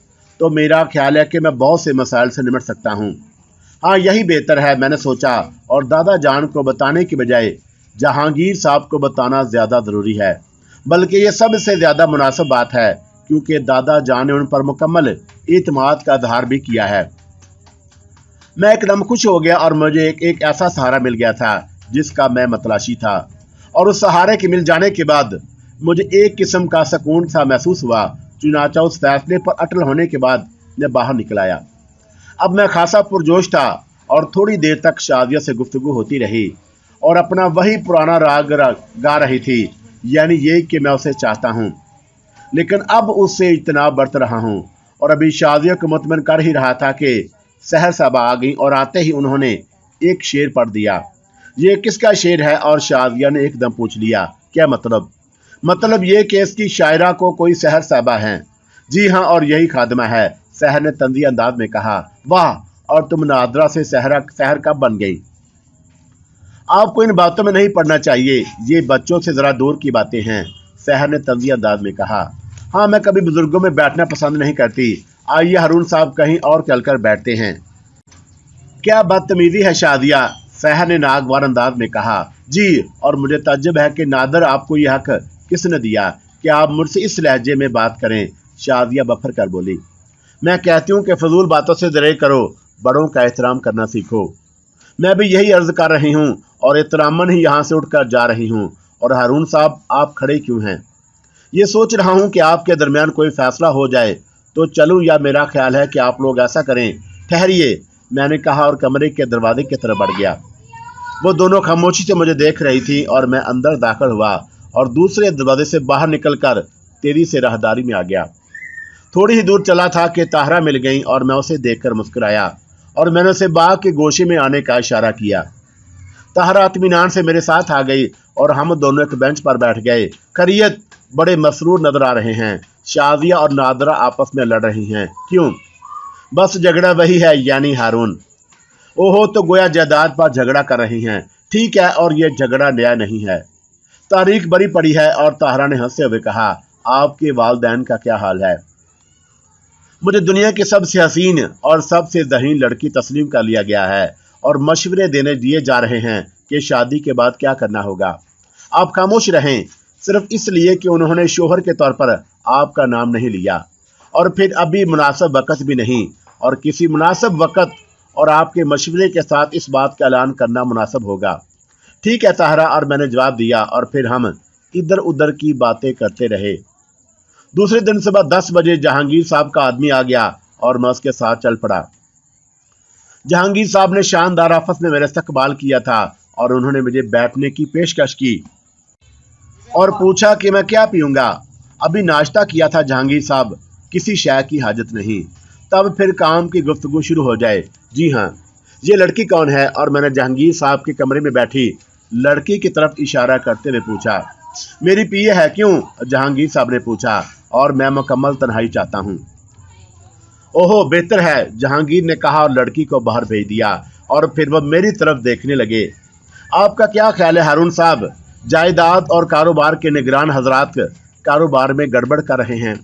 تو میرا خیال ہے کہ میں بہت سے مسائل سے نمٹ سکتا ہوں۔ ہاں، یہی بہتر ہے، میں نے سوچا، اور دادا جان کو بتانے کی بجائے جہانگیر صاحب کو بتانا زیادہ ضروری ہے، بلکہ یہ سب سے زیادہ مناسب بات ہے، کیونکہ دادا جان نے ان پر مکمل اعتماد کا اظہار بھی کیا ہے۔ میں ایک دم خوش ہو گیا، اور مجھے ایک ایسا سہارا مل گیا تھا جس کا میں متلاشی تھا، اور اس سہارے کے مل جانے کے بعد مجھے ایک قسم کا سکون سا محسوس ہوا۔ چنانچہ اس فیصلے پر اٹل ہونے کے بعد میں باہر نکل آیا۔ اب میں خاصا پرجوش تھا، اور تھوڑی دیر تک شادیہ سے گفتگو ہوتی رہی، اور اپنا وہی پرانا راگ گا رہی تھی، یعنی یہ کہ میں اسے چاہتا ہوں، لیکن اب اس سے اجتناب برت رہا ہوں۔ اور ابھی شادیہ کو مطمئن کر ہی رہا تھا کہ سحر صاحبہ آ گئیں، اور آتے ہی انہوں نے ایک شعر پڑھ دیا۔ یہ کس کا شعر ہے؟ اور شادیہ نے ایک دم پوچھ لیا۔ کیا مطلب؟ مطلب یہ کہ اس کی شاعرہ کو کوئی سحر صاحبہ ہیں۔ جی ہاں، اور یہی خادمہ ہے، سحر نے طنزی انداز میں کہا۔ واہ، اور تم نادرا سے سحر کب بن گئی؟ آپ کو ان باتوں میں نہیں پڑھنا چاہیے، یہ بچوں سے ذرا دور کی باتیں ہیں، سحر نے طنزی انداز میں کہا۔ ہاں، میں کبھی بزرگوں میں بیٹھنا پسند نہیں کرتی، آئیے ہارون صاحب کہیں اور چل کر بیٹھتے ہیں۔ کیا بدتمیزی ہے شادیہ، سحر نے ناگوار انداز میں کہا۔ جی، اور مجھے تعجب ہے کہ نادر آپ کو یہ حق کس نے دیا کہ آپ مجھ سے اس لہجے میں بات کریں؟ شادیہ بفر کر بولی۔ میں کہتی ہوں کہ فضول باتوں سے درے کرو، بڑوں کا احترام کرنا سیکھو۔ میں بھی یہی عرض کر رہی ہوں، اور احتراماً ہی یہاں سے اٹھ کر جا رہی ہوں۔ اور ہارون صاحب، آپ کھڑے کیوں ہیں؟ یہ سوچ رہا ہوں کہ آپ کے درمیان کوئی فیصلہ ہو جائے تو چلوں، یا میرا خیال ہے کہ آپ لوگ ایسا کریں۔ ٹھہریے، میں نے کہا، اور کمرے کے دروازے کی طرف بڑھ گیا۔ وہ دونوں خاموشی سے مجھے دیکھ رہی تھی، اور میں اندر داخل ہوا اور دوسرے دروازے سے باہر نکل کر تیزی سے راہداری میں آ گیا۔ تھوڑی ہی دور چلا تھا کہ طاہرہ مل گئیں، اور میں اسے دیکھ کر مسکرایا، اور میں نے اسے باغ کے گوشے میں آنے کا اشارہ کیا۔ طاہرہ اطمینان سے میرے ساتھ آ گئی، اور ہم دونوں ایک بینچ پر بیٹھ گئے۔ خیریت؟ بڑے مسرور نظر آ رہے ہیں۔ شادیہ اور نادرہ آپس میں لڑ رہی ہیں۔ کیوں؟ بس جھگڑا وہی ہے، یعنی ہارون۔ اوہو، تو گویا جائیداد پر جھگڑا کر رہی ہیں۔ ٹھیک ہے، اور یہ جھگڑا نیا نہیں ہے، تاریخ بڑی پڑی ہے۔ اور طاہرہ نے ہنستے ہوئے کہا، آپ کے والدین کا کیا حال ہے؟ مجھے دنیا کی سب سے حسین اور سب سے ذہین لڑکی تسلیم کر لیا گیا ہے، اور مشورے دیے جا رہے ہیں کہ شادی کے بعد کیا کرنا ہوگا۔ آپ خاموش رہیں، صرف اس لیے کہ انہوں نے شوہر کے طور پر آپ کا نام نہیں لیا، اور پھر ابھی مناسب وقت بھی نہیں، اور کسی مناسب وقت اور آپ کے مشورے کے ساتھ اس بات کا اعلان کرنا مناسب ہوگا۔ ٹھیک ہے طاہرہ، اور میں نے جواب دیا، اور پھر ہم ادھر ادھر کی باتیں کرتے رہے۔ دوسرے دن صبح 10 بجے جہانگیر صاحب کا آدمی آ گیا، اور میں اس کے ساتھ چل پڑا۔ جہانگیر صاحب نے شاندار آفس میں میرا استقبال کیا تھا، اور انہوں نے مجھے بیٹھنے کی پیشکش کی اور پوچھا کہ میں کیا پیوں گا۔ ابھی ناشتہ کیا تھا جہانگیر صاحب، کسی شے کی حاجت نہیں، تب پھر کام کی گفتگو شروع ہو جائے۔ جی ہاں، یہ لڑکی کون ہے؟ اور میں نے جہانگیر صاحب کے کمرے میں بیٹھی لڑکی کی طرف اشارہ کرتے ہوئے پوچھا۔ میری پی اے ہے۔ کیوں؟ جہانگیر صاحب نے پوچھا، اور میں مکمل تنہائی چاہتا ہوں۔ اوہو، بہتر ہے، جہانگیر نے کہا، اور لڑکی کو باہر بھیج دیا، اور پھر وہ میری طرف دیکھنے لگے۔ آپ کا کیا خیال ہے ہارون صاحب؟ जायदाद और कारोबार के निगरान हजरात कारोबार में गड़बड़ कर रहे हैं।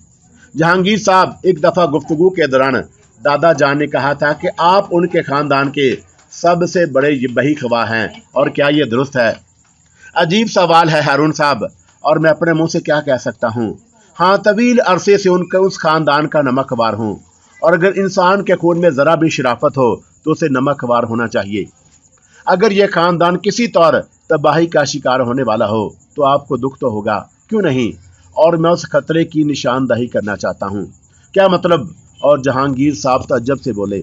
जहांगीर साहब, एक दफ़ा गुफ्तगू के दौरान दादा जान ने कहा था कि आप उनके ख़ानदान के सबसे बड़े बही खवा हैं, और क्या ये दुरुस्त है? अजीब सवाल है हारून साहब, और मैं अपने मुंह से क्या कह सकता हूँ। हाँ, तवील अरसे से उस ख़ानदान का नमकवार हूँ, और अगर इंसान के खून में ज़रा भी शराफत हो तो उसे नमकवार होना चाहिए। अगर यह ख़ानदान किसी तौर तबाही का शिकार होने वाला हो तो आपको दुख तो होगा, क्यों नहीं? और मैं उस खतरे की निशानदही करना चाहता हूँ। क्या मतलब? और जहांगीर साहब तअज्जुब से बोले।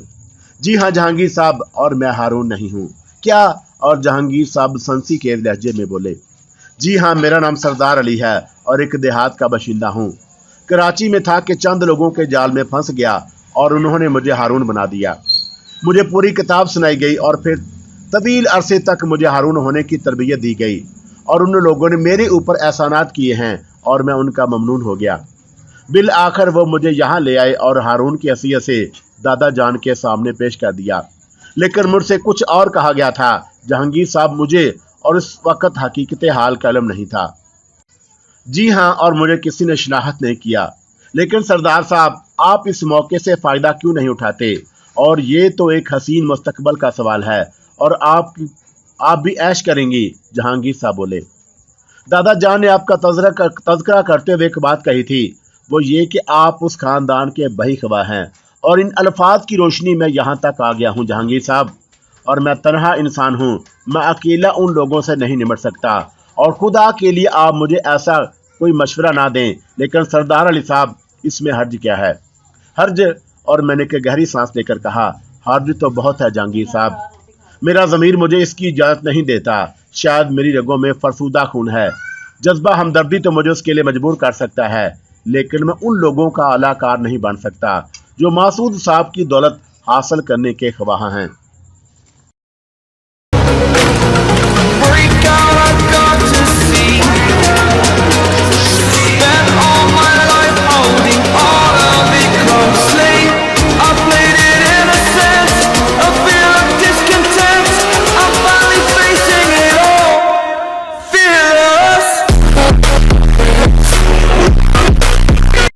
जी हाँ जहांगीर साहब, और मैं हारून नहीं हूँ। क्या? और जहांगीर साहब संसी के लहजे में बोले। जी हाँ, मेरा नाम सरदार अली है और एक देहात का बाशिंदा हूँ। कराची में था कि चंद लोगों के जाल में फंस गया और उन्होंने मुझे हारून बना दिया। मुझे पूरी किताब सुनाई गई और फिर तवील अरसे तक मुझे हारून होने की तरबियत दी गई, और उन लोगों ने मेरे ऊपर एहसानात किए हैं और मैं उनका ममनून हो गया। बिल आखिर वो मुझे यहाँ ले आए और हारून की हैसियत से दादा जान के सामने पेश कर दिया। लेकिन मुझसे कुछ और कहा गया था जहांगीर साहब, मुझे और उस वक़्त हकीकत हाल का इल्म नहीं था। जी हाँ, और मुझे किसी ने शनाख्त नहीं किया। लेकिन सरदार साहब, आप इस मौके से फ़ायदा क्यों नहीं उठाते? और ये तो एक हसीन मुस्तकबल का सवाल है, और आप भी ऐश करेंगी। जहांगीर साहब बोले। दादा जान ने आपका तज़किरा करते हुए एक बात कही थी, वो ये कि आप उस ख़ानदान के बही खवा हैं, और इन अल्फाज की रोशनी में यहाँ तक आ गया हूँ जहांगीर साहब। और मैं तन्हा इंसान हूँ, मैं अकेला उन लोगों से नहीं निमट सकता, और खुदा के लिए आप मुझे ऐसा कोई मशवरा ना दें। लेकिन सरदार अली साहब, इसमें हर्ज क्या है? हर्ज? और मैंने एक गहरी सांस लेकर कहा, हर्ज तो बहुत है जहांगीर साहब। मेरा ज़मीर मुझे इसकी इजाज़त नहीं देता। शायद मेरी रगों में फरसूदा खून है। जज्बा हमदर्दी तो मुझे उसके लिए मजबूर कर सकता है, लेकिन मैं उन लोगों का अलाकार नहीं बन सकता जो मासूद साहब की दौलत हासिल करने के ख्वाह हैं।